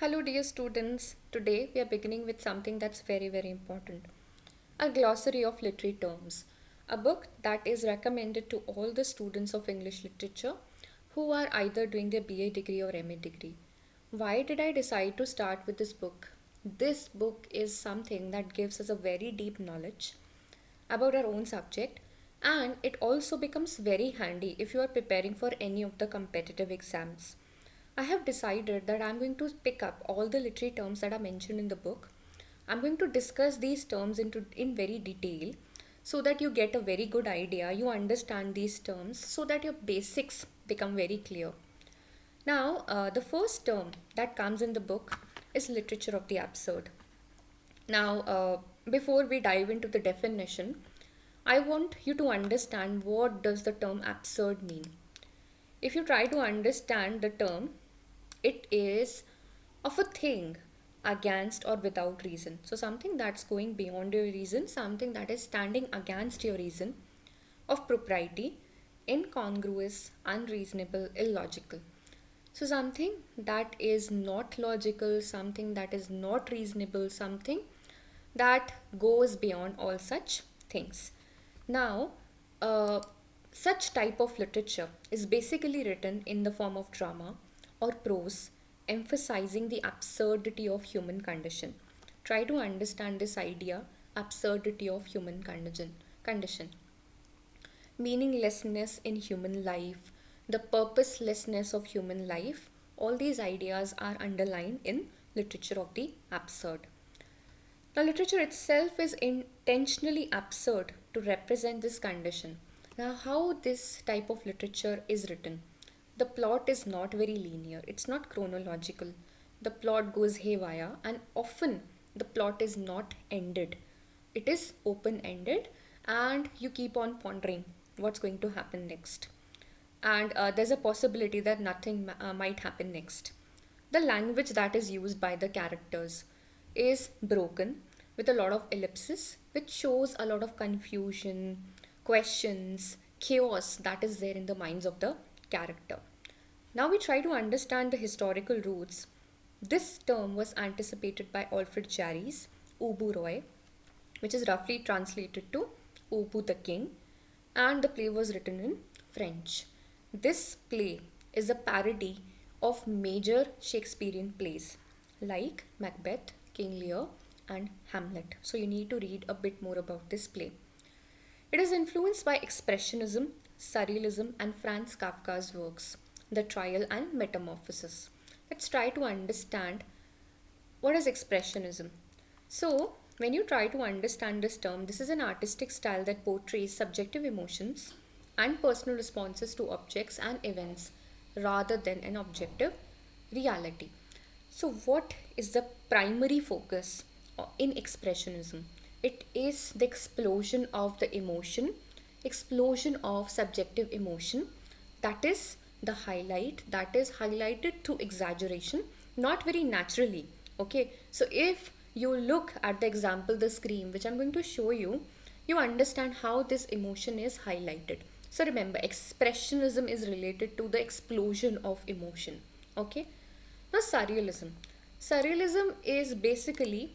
Hello, dear students. Today we are beginning with something that's very important, a glossary of literary terms, a book that is recommended to all the students of English literature who are either doing their BA degree or MA degree. Why did I decide to start with this book? This book is something that gives us a very deep knowledge about our own subject, and it also becomes very handy if you are preparing for any of the competitive exams. I have decided that I'm going to pick up all the literary terms that are mentioned in the book. I'm going to discuss these terms in very detail so that you get a very good idea, you understand these terms so that your basics become very clear. Now, the first term that comes in the book is literature of the absurd. Now, before we dive into the definition, I want you to understand what does the term absurd mean. If you try to understand the term, it is of a thing against or without reason. So something that's going beyond your reason, something that is standing against your reason, of propriety, incongruous, unreasonable, illogical. So something that is not logical, something that is not reasonable, something that goes beyond all such things. Now, uh, such type of literature is basically written in the form of drama or prose, emphasizing the absurdity of human condition. Try to understand this idea, absurdity of human condition, meaninglessness in human life, the purposelessness of human life. All these ideas are underlined in literature of the absurd. Now, literature itself is intentionally absurd to represent this condition. Now, how this type of literature is written? The plot is not very linear, it's not chronological. The plot goes haywire, and often the plot is not ended. It is open ended, and you keep on pondering what's going to happen next. And there's a possibility that nothing might happen next. The language that is used by the characters is broken with a lot of ellipses, which shows a lot of confusion, questions, chaos that is there in the minds of the character. Now we try to understand the historical roots. This term was anticipated by Alfred Jarry's Ubu Roy, which is roughly translated to Ubu the King, and the play was written in French. This play is a parody of major Shakespearean plays like Macbeth, King Lear, and Hamlet. So you need to read a bit more about this play. It is influenced by Expressionism, Surrealism, and Franz Kafka's works, The Trial and Metamorphosis. Let's try to understand what is Expressionism. So, when you try to understand this term, this is an artistic style that portrays subjective emotions and personal responses to objects and events rather than an objective reality. So, what is the primary focus in Expressionism? It is the explosion of the emotion, explosion of subjective emotion. That is the highlight, that is highlighted through exaggeration, not very naturally. Okay, so if you look at the example, the scream, which I'm going to show you, you understand how this emotion is highlighted. So remember, expressionism is related to the explosion of emotion. Okay, now surrealism. Surrealism is basically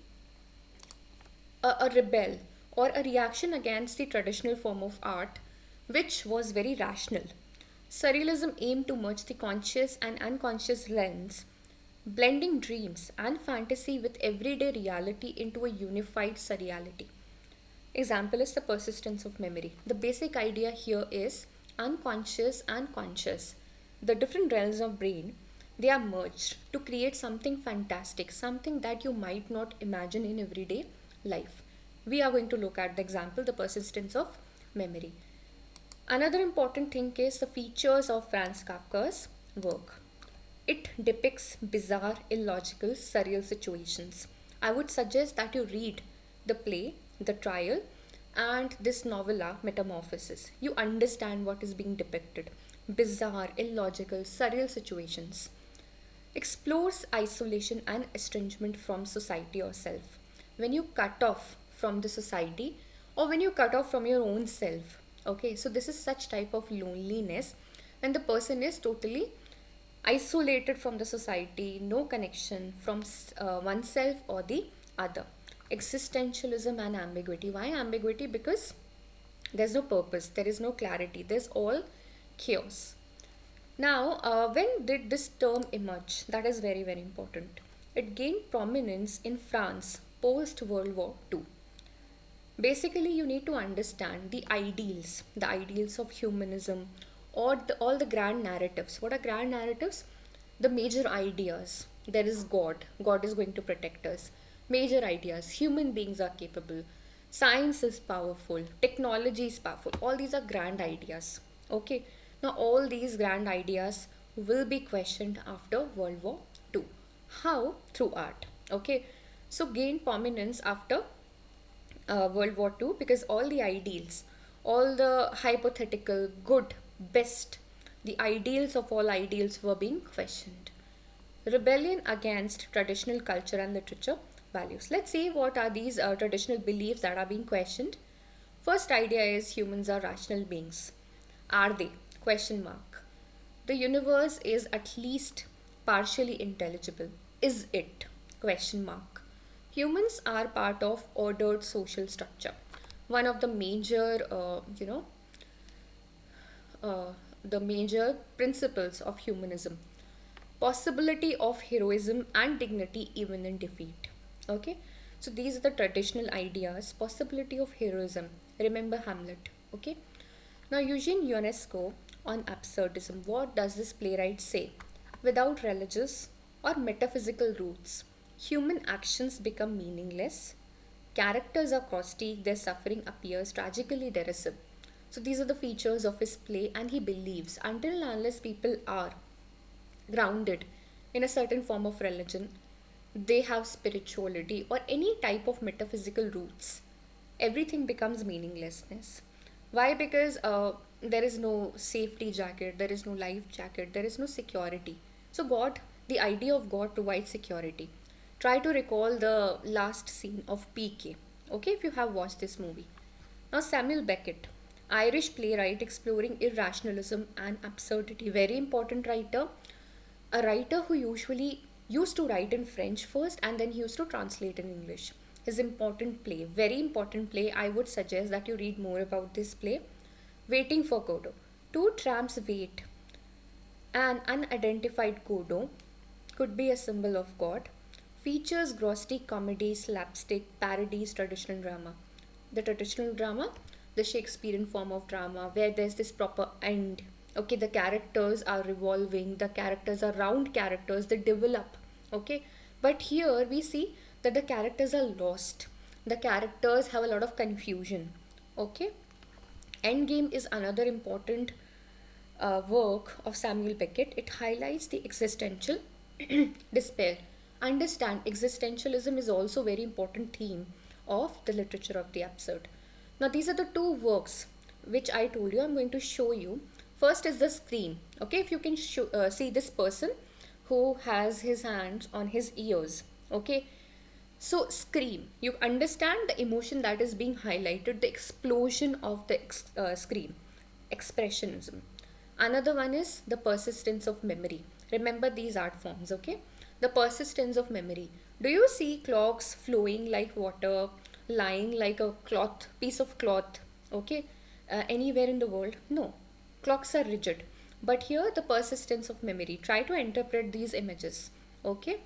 a rebel or a reaction against the traditional form of art, which was very rational. Surrealism aimed to merge the conscious and unconscious realms, blending dreams and fantasy with everyday reality into a unified surreality. Example is the persistence of memory. The basic idea here is unconscious and conscious. The different realms of brain, they are merged to create something fantastic, something that you might not imagine in everyday life. We are going to look at the example, the persistence of memory. Another important thing is the features of Franz Kafka's work. It depicts bizarre, illogical, surreal situations. I would suggest that you read the play, The Trial, and this novella, Metamorphosis. You understand what is being depicted. Bizarre, illogical, surreal situations. Explores isolation and estrangement from society or self. When you cut off from the society or when you cut off from your own self. Okay, so this is such type of loneliness when the person is totally isolated from the society, no connection from oneself or the other. Existentialism and ambiguity. Why ambiguity? Because there's no purpose, there is no clarity, there's all chaos. Now, when did this term emerge? That is very, very important. It gained prominence in France post World War II. Basically, you need to understand the ideals of humanism, or all the grand narratives. What are grand narratives? The major ideas. There is God. God is going to protect us. Major ideas. Human beings are capable. Science is powerful. Technology is powerful. All these are grand ideas. Okay. Now, all these grand ideas will be questioned after World War II. How? Through art. Okay. So, gain prominence after World War II, because all the ideals, all the hypothetical, good, best, the ideals of all ideals were being questioned. Rebellion against traditional culture and literature values. Let's see what are these traditional beliefs that are being questioned. First idea is humans are rational beings. Are they? Question mark. The universe is at least partially intelligible. Is it? Question mark. Humans are part of ordered social structure. One of the major, uh, the major principles of humanism. Possibility of heroism and dignity even in defeat. Okay, so these are the traditional ideas. Possibility of heroism. Remember Hamlet. Okay, now Eugene Ionesco on absurdism. What does this playwright say? Without religious or metaphysical roots, human actions become meaningless. Characters are caustic, their suffering appears tragically derisive. So these are the features of his play, and he believes until and unless people are grounded in a certain form of religion, they have spirituality or any type of metaphysical roots, everything becomes meaninglessness. Why? Because there is no safety jacket, there is no life jacket, there is no security. So God, the idea of God provides security. Try to recall the last scene of PK, okay, if you have watched this movie. Now, Samuel Beckett, Irish playwright exploring irrationalism and absurdity, very important writer, a writer who usually used to write in French first and then he used to translate in English. His important play, very important play, I would suggest that you read more about this play. Waiting for Godot. Two tramps wait. An unidentified Godot could be a symbol of God. Features grossly comedy, slapstick, parodies traditional drama. The traditional drama, the Shakespearean form of drama, where there's this proper end. Okay, the characters are revolving, the characters are round characters, they develop. Okay, but here we see that the characters are lost. The characters have a lot of confusion. Okay, Endgame is another important work of Samuel Beckett. It highlights the existential despair. Understand, existentialism is also a very important theme of the literature of the absurd. Now, these are the two works which I told you I'm going to show you. First is the scream. Okay, if you can see this person who has his hands on his ears. Okay, so scream. You understand the emotion that is being highlighted, the explosion of the scream, expressionism. Another one is the persistence of memory. Remember these art forms, okay? The persistence of memory. Do you see clocks flowing like water, lying like a cloth, piece of cloth, okay? Anywhere in the world? No. Clocks are rigid. But here, the persistence of memory. Try to interpret these images, okay?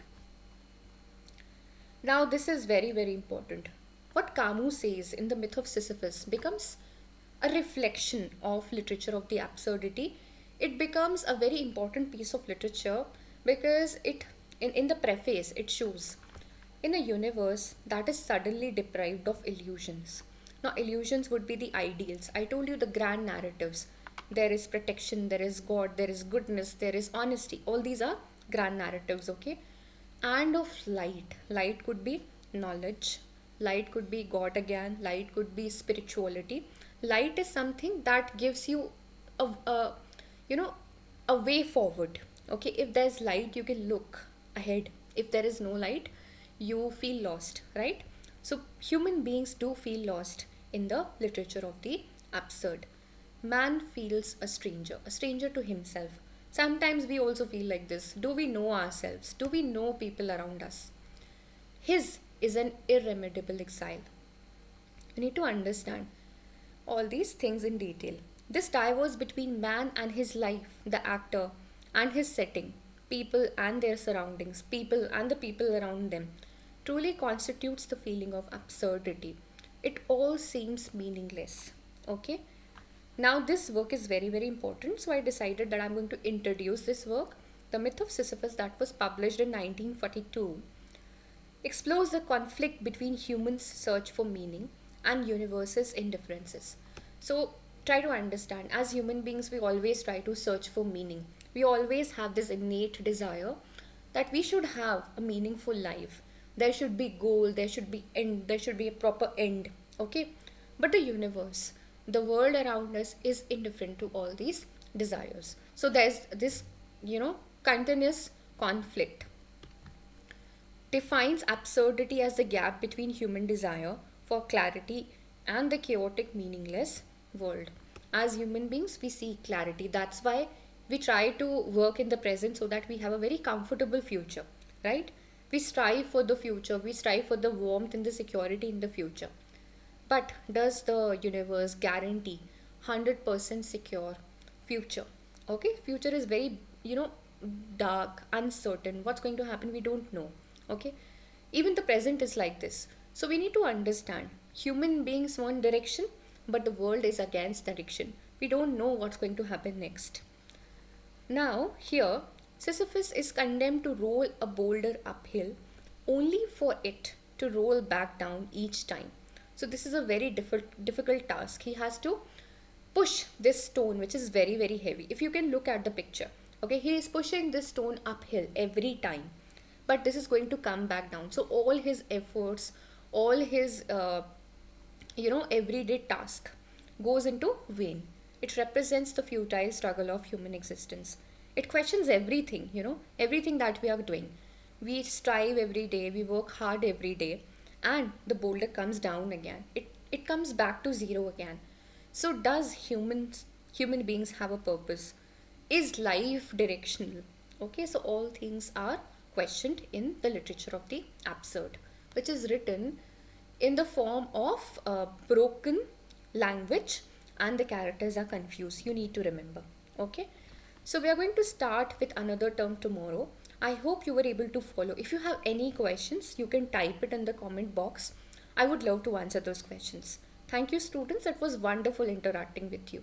Now, this is very, very important. What Camus says in The Myth of Sisyphus becomes a reflection of literature of the absurdity. It becomes a very important piece of literature because in the preface it shows in a universe that is suddenly deprived of illusions. Now, illusions would be the ideals. I told you the grand narratives. There is protection, there is God, there is goodness, there is honesty. All these are grand narratives, okay? And of light. Light could be knowledge, light could be God again, light could be spirituality. Light is something that gives you a you know a way forward. Okay, if there's light, you can look ahead. If there is no light, you feel lost, right? So human beings do feel lost in the literature of the absurd. Man feels a stranger to himself. Sometimes we also feel like this. Do we know ourselves? Do we know people around us? His is an irremediable exile. We need to understand all these things in detail. This divorce between man and his life, the actor and his setting, people and their surroundings, people and the people around them, truly constitutes the feeling of absurdity. It all seems meaningless. Okay? Now, this work is very, very important, so I decided that I'm going to introduce this work. The Myth of Sisyphus, that was published in 1942, explores the conflict between humans' search for meaning and universe's indifferences. So, try to understand, as human beings, we always try to search for meaning. We always have this innate desire that we should have a meaningful life. There should be goal, there should be end, there should be a proper end. Okay? But the universe, the world around us is indifferent to all these desires. So there's this, continuous conflict defines absurdity as the gap between human desire for clarity and the chaotic, meaningless world. As human beings, we seek clarity. That's why we try to work in the present so that we have a very comfortable future, right? We strive for the future, we strive for the warmth and the security in the future. But does the universe guarantee 100% secure future? Okay, future is very, dark, uncertain. What's going to happen, we don't know. Okay, even the present is like this. So we need to understand human beings want direction, but the world is against direction. We don't know what's going to happen next. Now, here, Sisyphus is condemned to roll a boulder uphill only for it to roll back down each time. So, this is a very difficult task. He has to push this stone, which is very, very heavy. If you can look at the picture, okay, he is pushing this stone uphill every time, but this is going to come back down. So, all his efforts, all his, everyday task goes into vain. It represents the futile struggle of human existence. It questions everything, everything that we are doing. We strive every day, we work hard every day, and the boulder comes down again. It comes back to zero again. So does human beings have a purpose? Is life directional? Okay, so all things are questioned in the literature of the absurd, which is written in the form of broken language, and the characters are confused. You need to remember. Okay, so we are going to start with another term tomorrow. I hope you were able to follow. If you have any questions, you can type it in the comment box. I would love to answer those questions. Thank you, students. It was wonderful interacting with you.